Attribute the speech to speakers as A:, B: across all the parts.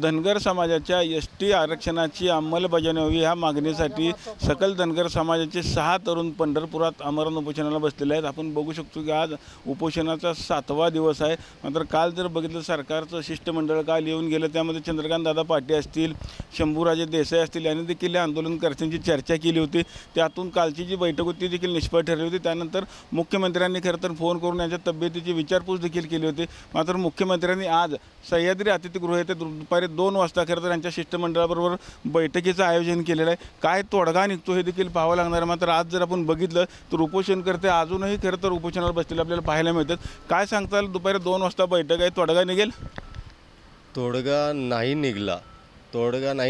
A: धनगर समाजाच्या एसटी आरक्षणाची अंमलबजावणी व्हावी ह्या मागणीसाठी सकल धनगर समाजाचे 6 तरुण पंढरपुरात आमरण उपोषणाला बसलेले आहेत। आपण बघू शकतो की आज उपोषणाचा 7वा दिवस आहे। मात्र काल जर बघितलं सरकारचं शिष्टमंडळ काल येऊन गेलं, त्यामध्ये चंद्रकांत दादा पाटील असतील, शंभूराजे देसाई असतील यांनी देखील आंदोलनकर्त्यांची चर्चा केली होती। त्यातून कालची जी बैठक होती ती देखील निष्फळ ठरली होती। त्यानंतर मुख्यमंत्र्यांनी खरं तर फोन करून यांच्या तब्येतीची विचारपूस देखील केली होती। मात्र मुख्यमंत्र्यांनी आज सह्याद्री अतिथीगृह येथे दुपारी 2 वाजता खरं तर यांच्या शिष्टमंडळाबरोबर बैठकीचं आयोजन केलेलं आहे। काय तोडगा निघतो हे देखील पाहावं लागणार आहे। मात्र आज जर आपण बघितलं तर उपोषणकर्ते अजूनही खरं तर उपोषणाला बसलेले आपल्याला पाहायला मिळतात। काय सांगताल, दुपारी 2 वाजता बैठक आहे, तोडगा निघेल?
B: तोडगा नाही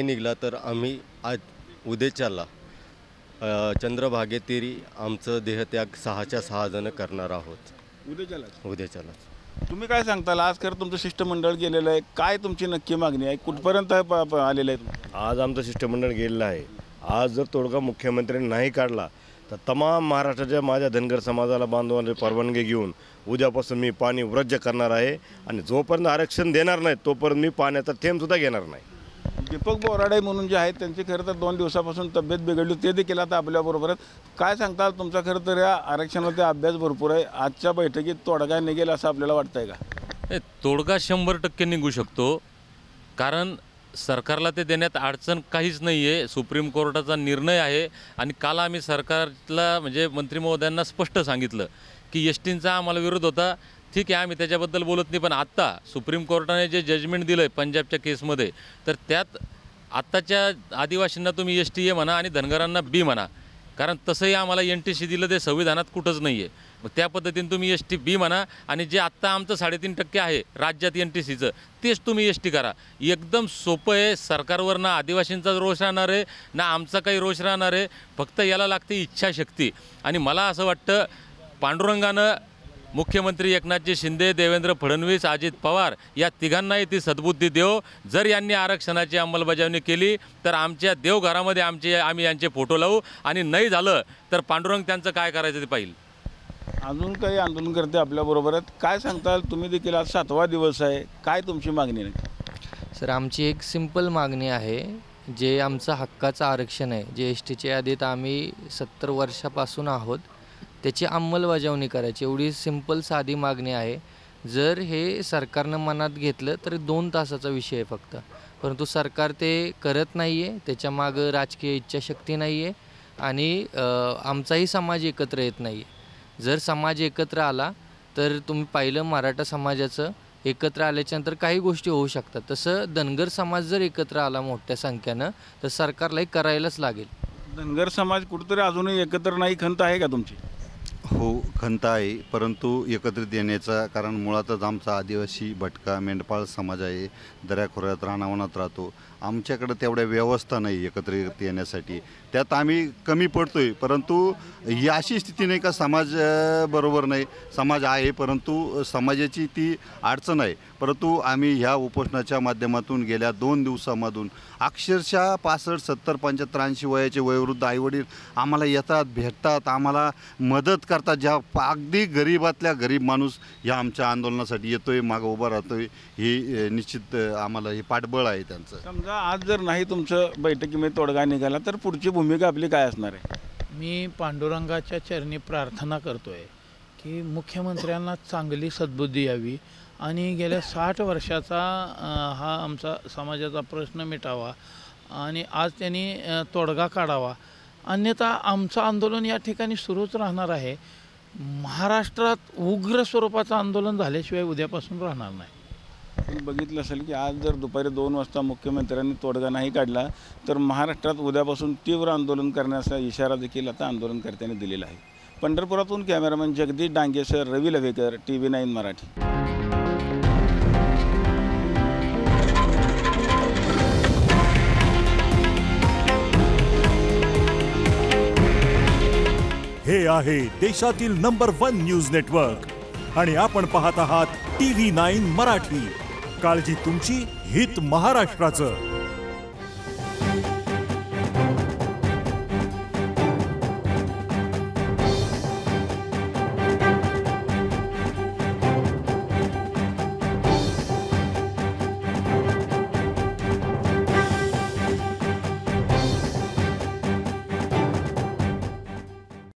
B: निघाला तर आम्ही आज उद्याच्याला चंद्रभागेतीरी आमचं देहत्याग 6च्या 6 जण करणार आहोत। उद्याच्याला
A: तुम्ही काय सांगताल? आज खरं तुमचं शिष्टमंडळ गेलेलं आहे, काय तुमची नक्की मागणी आहे, कुठपर्यंत आलेलं आहे?
C: आज आमचं शिष्टमंडळ गेलेलं आहे। आज जर तोडगा मुख्यमंत्र्यांनी नाही काढला तर तमाम महाराष्ट्राच्या माझ्या धनगर समाजाला बांधवांची परवानगी घेऊन उद्यापासून मी पाणी व्रज्य करणार आहे आणि जोपर्यंत आरक्षण देणार नाही तोपर्यंत मी पाण्याचा थेंबसुद्धा घेणार नाही।
A: दीपक बोराडे म्हणून जे आहेत त्यांची खरं तर 2 दिवसापासून तब्येत बिघडली, ते देखील आता आपल्याबरोबर आहेत। काय सांगताल, तुमचा खरं तर या आरक्षणावरती अभ्यास भरपूर आहे, आजच्या बैठकीत तोडगा निघेल असं आपल्याला वाटतंय का?
D: तोडगा 100% निघू शकतो, कारण सरकारला ते देण्यात अडचण काहीच नाही आहे। सुप्रीम कोर्टाचा निर्णय आहे आणि काल आम्ही सरकारला म्हणजे मंत्री महोदयांना स्पष्ट सांगितलं की एसटींचा आम्हाला विरोध होता, ठीक आहे आम्ही त्याच्याबद्दल बोलत नाही, पण आत्ता सुप्रीम कोर्टाने जे जजमेंट दिलं आहे पंजाबच्या केसमध्ये, तर त्यात आत्ताच्या आदिवासींना तुम्ही एसटी ए म्हणा आणि धनगरांना बी म्हणा, कारण तसंही आम्हाला NTC दिलं ते संविधानात कुठंच नाही आहे। मग त्या पद्धतीने तुम्ही एसटी बी म्हणा आणि जे आत्ता आमचं 3.5% आहे राज्यात NTCचं तेच तुम्ही एसटी करा। एकदम सोपं आहे। सरकारवर ना आदिवासींचा रोष राहणार आहे ना आमचा काही रोष राहणार आहे, फक्त याला लागते इच्छाशक्ती। आणि मला असं वाटतं पांडुरंगानं मुख्यमंत्री एकनाथजी शिंदे, देवेंद्र फडणवीस, अजित पवार या तिघांनाही ती सद्बुद्धी देव। जर यांनी आरक्षणाची अंमलबजावणी केली तर आमच्या देवघरामध्ये आम्ही यांचे फोटो लावू आणि नाही झालं तर पांडुरंग त्यांचं काय करायचं ते पाहिजे।
A: अजून काही आंदोलनकर्ते आपल्याबरोबर आहेत, काय सांगताल? तुम्ही देखील आज 7वा दिवस आहे, काय तुमची मागणी आहे?
E: सर, आमची एक सिंपल मागणी आहे, जे आमचं हक्काचं आरक्षण आहे, जे एसटीच्या यादीत आम्ही 70 वर्षापासून आहोत, त्याची अंमलबजावणी करायची, एवढी सिंपल साधी मागणी आहे। जर हे सरकारनं मनात घेतलं तर 2 तासाचा विषय आहे फक्त, परंतु सरकार ते करत नाही आहे, त्याच्यामागं राजकीय इच्छाशक्ती नाही आहे आणि आमचाही समाज एकत्र येत नाही आहे। जर समाज एकत्र आला तर तुम्ही पाहिलं मराठा समाजाचं एकत्र आल्याच्यानंतर काही गोष्टी होऊ शकतात, तसं धनगर समाज जर एकत्र आला मोठ्या संख्येनं तर सरकारलाही करायलाच लागेल।
A: धनगर समाज कुठेतरी अजूनही एकत्र नाही, खंत आहे का तुमची?
F: हो, खंत आहे, परंतु एकत्रित येण्याचा कारण मुळातच आमचा आदिवासी भटका मेंढपाळ समाज आहे, दऱ्याखोऱ्यात रानावनात राहतो। आमच्याकडे तेवढ्या व्यवस्था नाही एकत्रित येण्यासाठी, त्यात आम्ही कमी पडतोय। परंतु ही अशी स्थिती नाही का समाज बरोबर नाही, समाज आहे, परंतु समाजाची ती अडचण आहे। परंतु आम्ही ह्या उपोषणाच्या माध्यमातून गेल्या 2 दिवसामधून अक्षरशः 65, 70, 75, 80 वयाचे वयोवृद्ध आईवडील आम्हाला येतात, भेटतात, आम्हाला मदत करतात। ज्या अगदी गरीबातल्या गरीब माणूस या आमच्या आंदोलनासाठी येतोय, मागं उभा राहतोय, हे निश्चित आम्हाला हे पाठबळ आहे त्यांचं।
A: समजा आज जर नाही तुमचं बैठकीमध्ये तोडगा निघाला तर पुढची भूमिका आपली काय असणार आहे?
G: मी पांडुरंगाच्या चरणी प्रार्थना करतोय की मुख्यमंत्र्यांना चांगली सद्बुद्धी यावी आणि गेल्या 60 वर्षाचा हा आमचा समाजाचा प्रश्न मिटावा आणि आज त्यांनी तोडगा काढावा, अन्यथा आमचं आंदोलन या ठिकाणी सुरूच राहणार आहे। महाराष्ट्रात उग्र स्वरूपाचं आंदोलन झाल्याशिवाय उद्यापासून राहणार नाही।
A: तुम्ही बघितलं असेल की आज जर दुपारी 2 वाजता मुख्यमंत्र्यांनी तोडगा नाही काढला तर महाराष्ट्रात उद्यापासून तीव्र आंदोलन करण्याचा इशारा देखील आता आंदोलनकर्त्यांनी दिलेला आहे। पंढरपुरातून कॅमेरामॅन जगदीश डांगेसर, रवी लवेकर, TV9 मराठी।
H: हे आहे देशातील नंबर 1 न्यूज नेटवर्क आणि आपण पाहत आहात TV9 मराठी। काळजी तुमची, हित महाराष्ट्राचं।